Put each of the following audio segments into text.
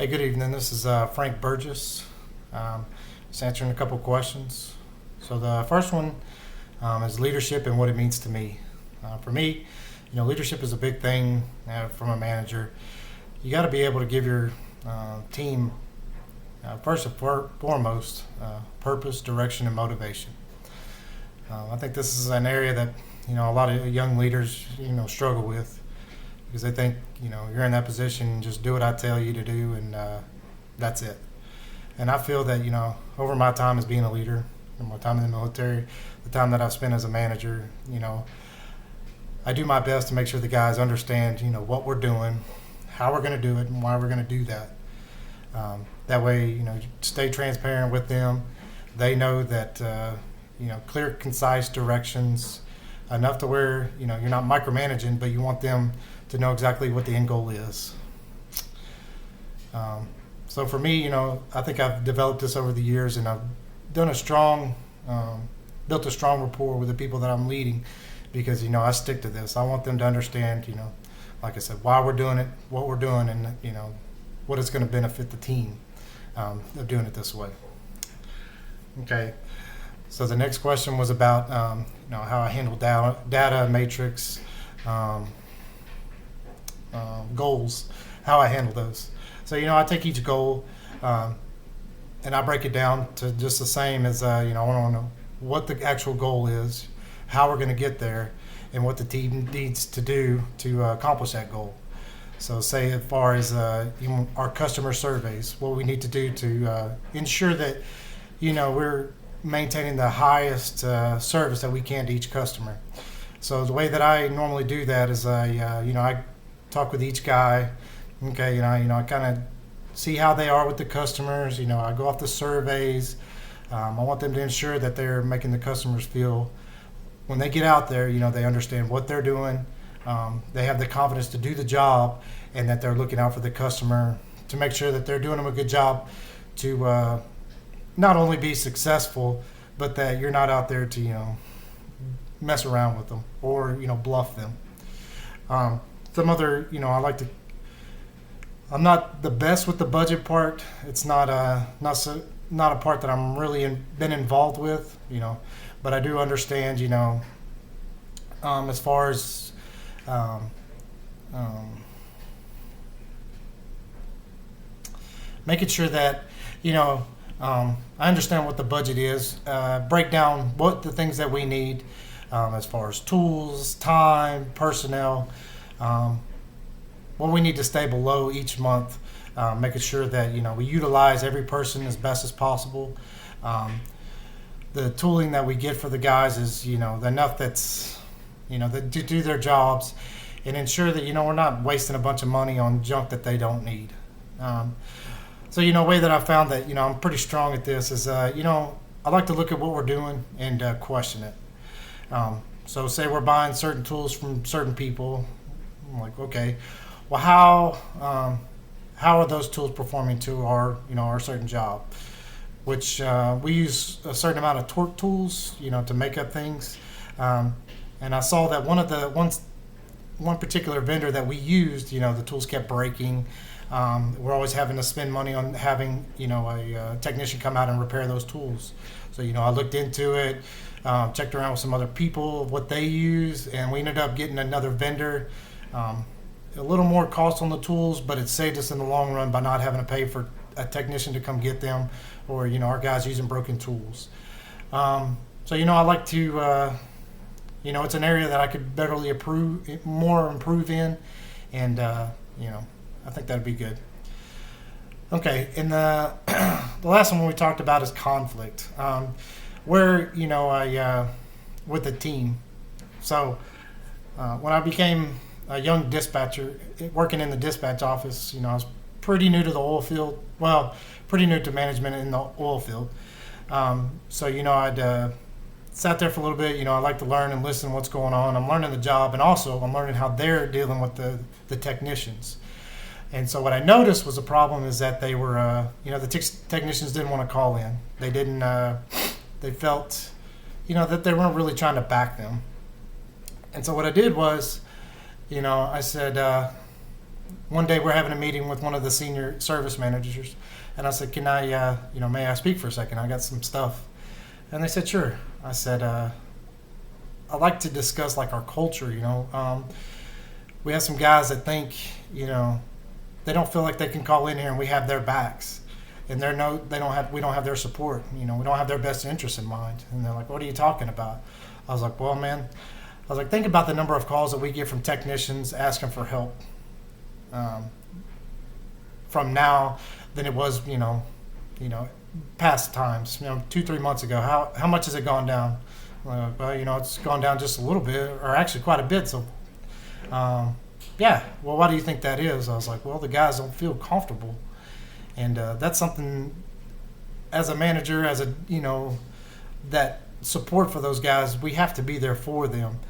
Hey, good evening. This is Frank Burgess. Just answering a couple questions. So the first one is leadership and what it means to me. For me, leadership is a big thing from a manager. You got to be able to give your team first and foremost purpose, direction, and motivation. I think this is an area that a lot of young leaders struggle with because they think you're in that position, just do what I tell you to do, and that's it. And I feel that over my time as being a leader, my time in the military, the time that I've spent as a manager, I do my best to make sure the guys understand what we're doing, how we're going to do it, and why we're going to do that. That way, stay transparent with them. They know that clear, concise directions, enough to where you're not micromanaging, but you want them to know exactly what the end goal is. So for me, I think I've developed this over the years, and I've done built a strong rapport with the people that I'm leading, because I stick to this. I want them to understand, like I said, why we're doing it, what we're doing, and what it's going to benefit the team of doing it this way. Okay. So the next question was about how I handle data matrix. Goals, how I handle those. So I take each goal and I break it down to just the same as I want to know what the actual goal is, how we're going to get there, and what the team needs to do to accomplish that goal. So say as far as our customer surveys, what we need to do to ensure that we're maintaining the highest service that we can to each customer. So the way that I normally do that is I talk with each guy. Okay, I kind of see how they are with the customers. I go off the surveys. I want them to ensure that they're making the customers feel, when they get out there, they understand what they're doing. They have the confidence to do the job, and that they're looking out for the customer to make sure that they're doing them a good job to not only be successful, but that you're not out there to mess around with them or bluff them. Some other, I'm not the best with the budget part. It's not a part that I'm really been involved with, but I do understand, as far as making sure that, I understand what the budget is, break down what the things that we need as far as tools, time, personnel, what we need to stay below each month, making sure that we utilize every person as best as possible. The tooling that we get for the guys is enough that's that to do their jobs, and ensure that we're not wasting a bunch of money on junk that they don't need. So a way that I found that I'm pretty strong at this is I like to look at what we're doing and question it. So say we're buying certain tools from certain people. I'm like, okay, well, how are those tools performing to our certain job? Which we use a certain amount of torque tools, to make up things. And I saw that one particular vendor that we used, the tools kept breaking. We're always having to spend money on having a technician come out and repair those tools. So I looked into it, checked around with some other people, what they use, and we ended up getting another vendor. A little more cost on the tools, but it saved us in the long run by not having to pay for a technician to come get them, or our guys using broken tools. So I like to it's an area that I could betterly improve in, and I think that'd be good. Okay, and the last one we talked about is conflict, where I with the team. So when I became a young dispatcher working in the dispatch office, I was pretty new to the oil field. Well, pretty new to management in the oil field. So I'd sat there for a little bit. I like to learn and listen to what's going on. I'm learning the job, and also I'm learning how they're dealing with the technicians. And so what I noticed was a problem is that they were, the technicians didn't want to call in. They didn't. They felt, that they weren't really trying to back them. And so what I did was, I said, one day we're having a meeting with one of the senior service managers, and I said, "Can I, may I speak for a second? I got some stuff." And they said, "Sure." I said, "I'd like to discuss like our culture. We have some guys that think, they don't feel like they can call in here and we have their backs, and we don't have their support. We don't have their best interests in mind." And they're like, "What are you talking about?" I was like, "Well, man," I was like, "think about the number of calls that we get from technicians asking for help from now than it was, past times. 2-3 months ago. How much has it gone down?" Well, it's gone down just a little bit, or actually quite a bit. So, yeah. Well, why do you think that is? I was like, well, the guys don't feel comfortable, and that's something. As a manager, that support for those guys, we have to be there for them,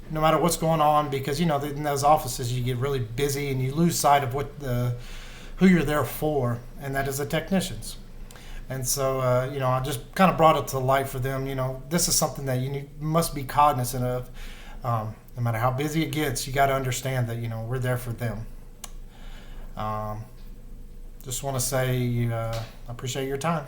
no matter what's going on, because in those offices you get really busy and you lose sight of who you're there for, and that is the technicians. And so, I just kind of brought it to light for them. This is something that you must be cognizant of. No matter how busy it gets, you got to understand that, we're there for them. Just want to say I appreciate your time.